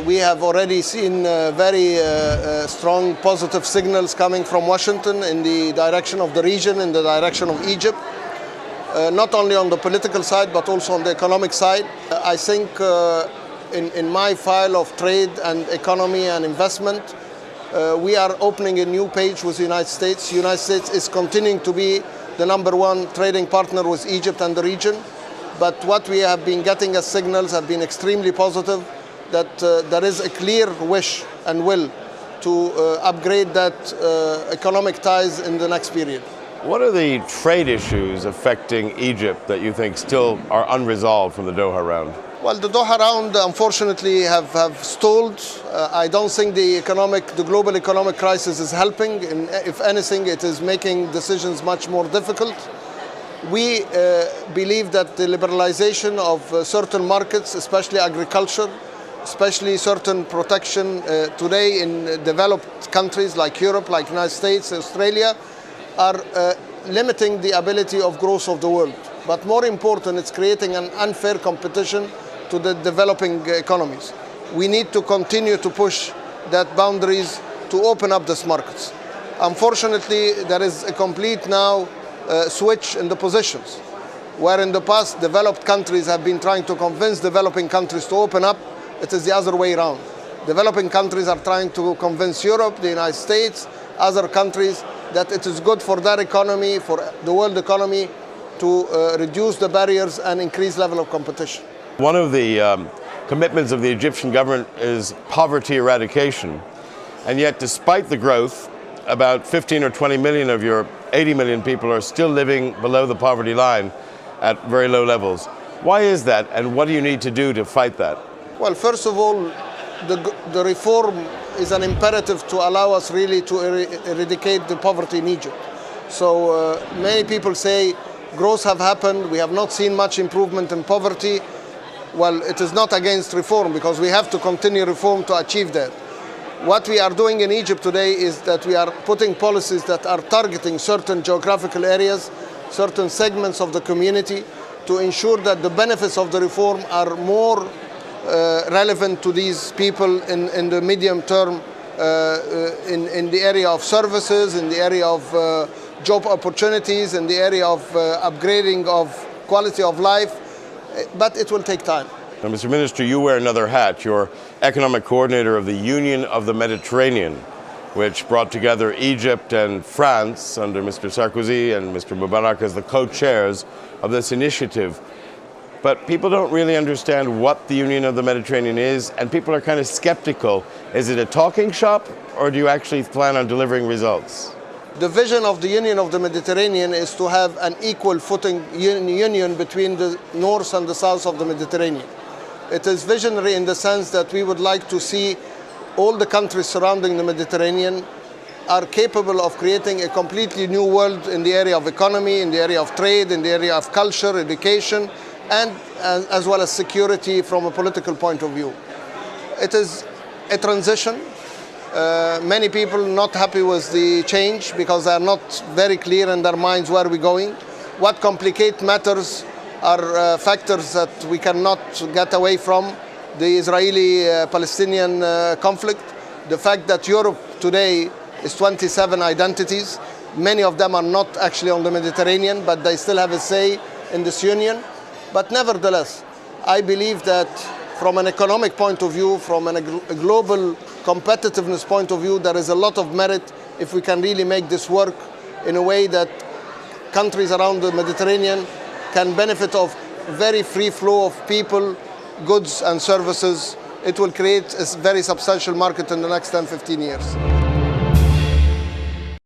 we have already seen very strong positive signals coming from Washington in the direction of the region, in the direction of Egypt, not only on the political side, but also on the economic side. I think in my file of trade and economy and investment, we are opening a new page with the United States. The United States is continuing to be the #1 trading partner with Egypt and the region. But what we have been getting as signals have been extremely positive, that there is a clear wish and will to upgrade that economic ties in the next period. What are the trade issues affecting Egypt that you think still are unresolved from the Doha round? Well, the Doha round, unfortunately, have stalled. I don't think the global economic crisis is helping. If anything, it is making decisions much more difficult. We believe that the liberalization of certain markets, especially agriculture, especially certain protection today in developed countries like Europe, like United States, Australia, are limiting the ability of growth of the world. But more important, it's creating an unfair competition to the developing economies. We need to continue to push that boundaries to open up these markets. Unfortunately, there is a complete now switch in the positions, where in the past developed countries have been trying to convince developing countries to open up. It is the other way around. Developing countries are trying to convince Europe, the United States, other countries that it is good for their economy, for the world economy, to reduce the barriers and increase level of competition. One of the commitments of the Egyptian government is poverty eradication. And yet, despite the growth, about 15 or 20 million of your 80 million people are still living below the poverty line at very low levels. Why is that, and what do you need to do to fight that? Well, first of all, the reform is an imperative to allow us really to eradicate the poverty in Egypt. So many people say growth have happened, we have not seen much improvement in poverty. Well, it is not against reform, because we have to continue reform to achieve that. What we are doing in Egypt today is that we are putting policies that are targeting certain geographical areas, certain segments of the community, to ensure that the benefits of the reform are more relevant to these people in the medium term, in the area of services, in the area of job opportunities, in the area of upgrading of quality of life, but it will take time. Now, Mr. Minister, you wear another hat. You're economic coordinator of the Union of the Mediterranean, which brought together Egypt and France under Mr. Sarkozy and Mr. Mubarak as the co-chairs of this initiative. But people don't really understand what the Union of the Mediterranean is, and people are kind of skeptical. Is it a talking shop, or do you actually plan on delivering results? The vision of the Union of the Mediterranean is to have an equal footing union between the north and the south of the Mediterranean. It is visionary in the sense that we would like to see all the countries surrounding the Mediterranean are capable of creating a completely new world in the area of economy, in the area of trade, in the area of culture, education, and as well as security from a political point of view. It is a transition. Many people not happy with the change because they are not very clear in their minds where we're going. What complicates matters are factors that we cannot get away from. The Israeli-Palestinian conflict, the fact that Europe today is 27 identities. Many of them are not actually on the Mediterranean, but they still have a say in this union. But nevertheless, I believe that from an economic point of view, from a global competitiveness point of view, there is a lot of merit if we can really make this work in a way that countries around the Mediterranean can benefit of very free flow of people, goods and services. It will create a very substantial market in the next 10-15 years.